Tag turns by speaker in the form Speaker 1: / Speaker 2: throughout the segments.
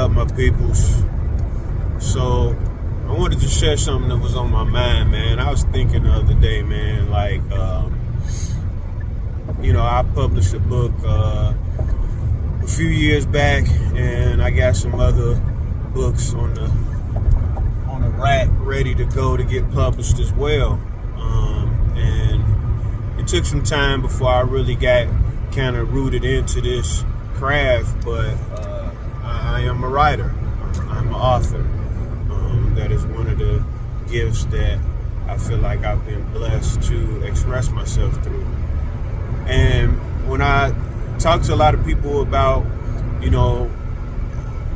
Speaker 1: up, my peoples? So, I wanted to share something that was on my mind, man. I was thinking the other day, man, like, I published a book a few years back, and I got some other books on the rack ready to go to get published as well. And it took some time before I really got kind of rooted into this craft, but I am a writer. I'm an author. That is one of the gifts that I feel like I've been blessed to express myself through. And when I talk to a lot of people about,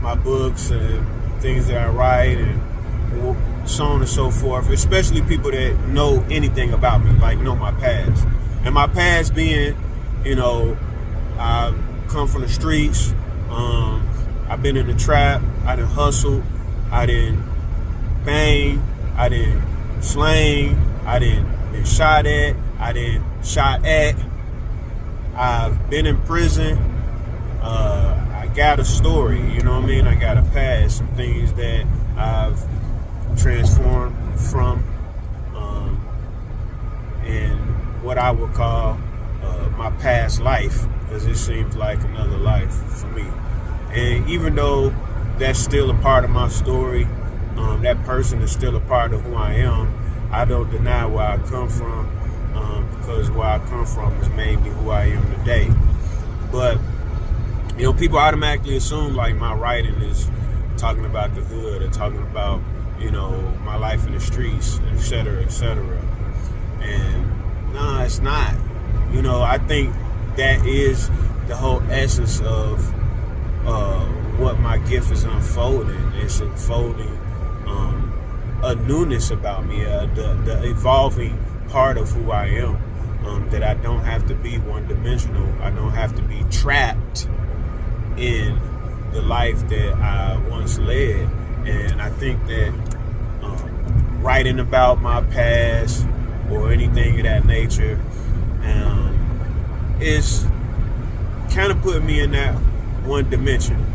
Speaker 1: my books and things that I write and so on and so forth, especially people that know anything about me, like know my past. And my past being, I come from the streets. I've been in the trap. I done hustled. I done bang. I done slang. I done been shot at. I done shot at. I've been in prison. I got a story, you know what I mean? I got a past, some things that I've transformed from, and what I would call my past life, because it seems like another life for me. And even though that's still a part of my story, that person is still a part of who I am, I don't deny where I come from, because where I come from has made me who I am today. But people automatically assume like my writing is talking about the hood or talking about my life in the streets, etc., etc. And no, it's not. I think that is the whole essence of what my gift is unfolding. It's unfolding a newness about me, the evolving part of who I am, that I don't have to be one-dimensional. I don't have to be trapped in the life that I once led. And I think that writing about my past or anything of that nature is kind of putting me in that one dimension.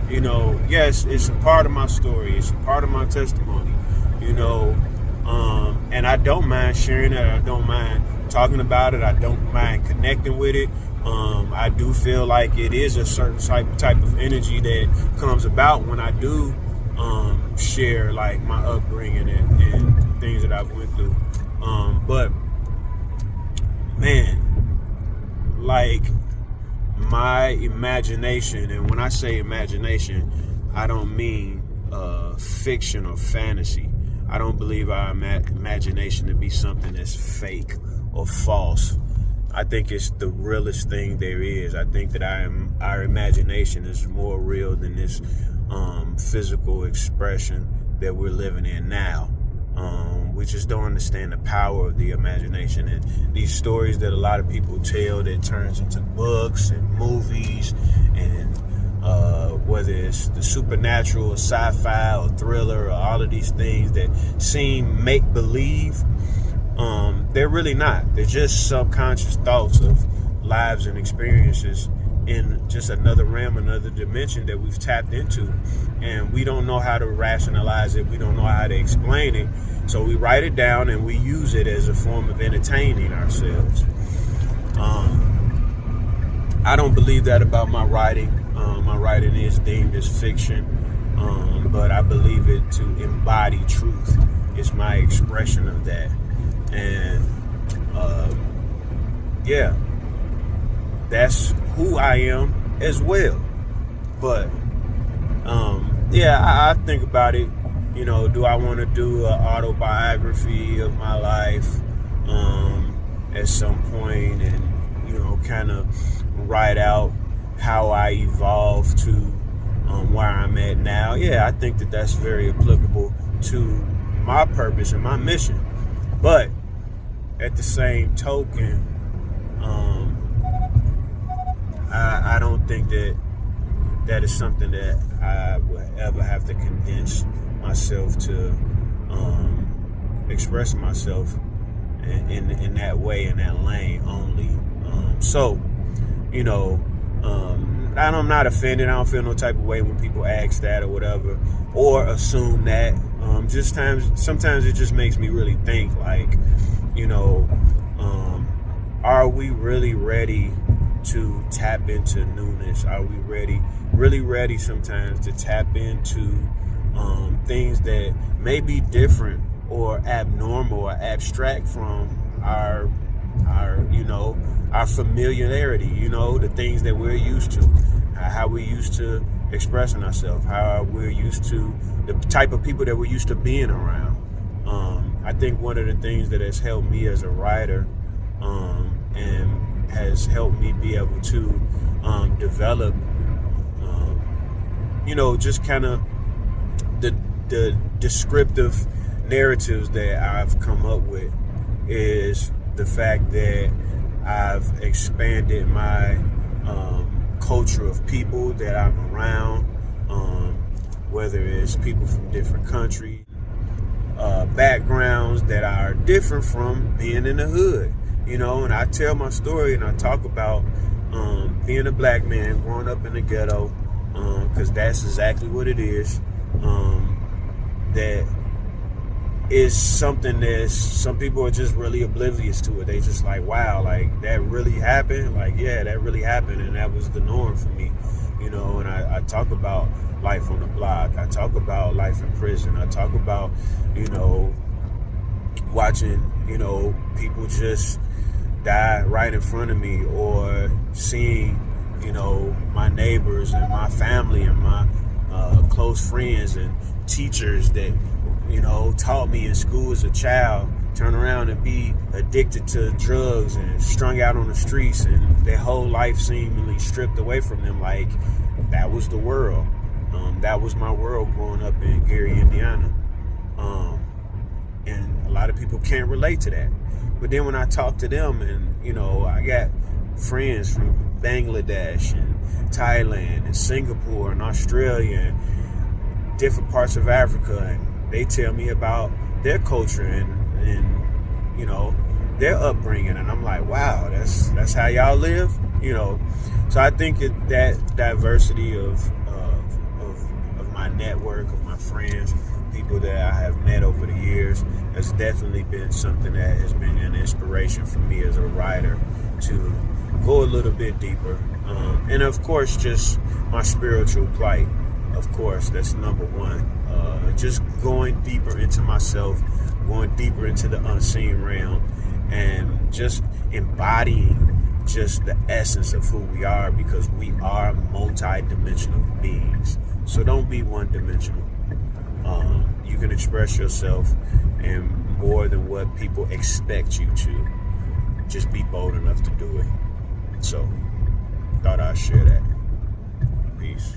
Speaker 1: Yes, it's a part of my story. It's a part of my testimony, and I don't mind sharing it. I don't mind talking about it. I don't mind connecting with it. I do feel like it is a certain type of energy that comes about when I do share like my upbringing and things that I've went through. But man, like my imagination, and when I say imagination, I don't mean fiction or fantasy. I don't believe our imagination to be something that's fake or false. I think it's the realest thing there is. I think that our imagination is more real than this physical expression that we're living in now. We just don't understand the power of the imagination and these stories that a lot of people tell that turns into books and movies, and whether it's the supernatural or sci-fi or thriller or all of these things that seem make-believe, they're really not. They're just subconscious thoughts of lives and experiences in just another realm, another dimension that we've tapped into, and we don't know how to rationalize it. We don't know how to explain it, so we write it down and we use it as a form of entertaining ourselves. I don't believe that about my writing. My writing is deemed as fiction, but I believe it to embody truth. It's my expression of that. And that's who I am as well. But I think about it. Do I want to do an autobiography of my life at some point, and kind of write out how I evolved to where I'm at now? Yeah, I think that that's very applicable to my purpose and my mission. But at the same token, I don't think that is something that I would ever have to condense myself to express myself in that way, in that lane only. I'm not offended. I don't feel no type of way when people ask that or whatever, or assume that. Sometimes it just makes me really think, like, you know, are we really ready to tap into newness? Are we really ready sometimes to tap into things that may be different or abnormal or abstract from our familiarity, the things that we're used to, how we're used to expressing ourselves, how we're used to the type of people that we're used to being around. I think one of the things that has helped me as a writer and has helped me be able to develop, just kind of the descriptive narratives that I've come up with is the fact that I've expanded my culture of people that I'm around, whether it's people from different countries, backgrounds that are different from being in the hood, and I tell my story and I talk about being a black man growing up in the ghetto, because that's exactly what it is. That is something that some people are just really oblivious to it. They just like, wow, like that really happened? Like, yeah, that really happened, and that was the norm for me, and I talk about life on the block. I talk about life in prison. I talk about, watching, people just die right in front of me, or seeing, my neighbors and my family and my close friends and teachers that taught me in school as a child turn around and be addicted to drugs and strung out on the streets, and their whole life seemingly stripped away from them. Like, that was the world. That was my world growing up in Gary, Indiana. And a lot of people can't relate to that. But then when I talk to them, and I got friends from Bangladesh and Thailand and Singapore and Australia and different parts of Africa, and they tell me about their culture and their upbringing, and I'm like, wow, that's how y'all live, So I think that diversity of my network, of my friends, people that I have met over the years, has definitely been something that has been an inspiration for me as a writer to go a little bit deeper, and of course, just my spiritual plight. Of course, that's number one. Just going deeper into myself, going deeper into the unseen realm, and just embodying just the essence of who we are, because we are multi-dimensional beings. So don't be one-dimensional. You can express yourself in more than what people expect you to. Just be bold enough to do it. So, thought I'd share that. Peace.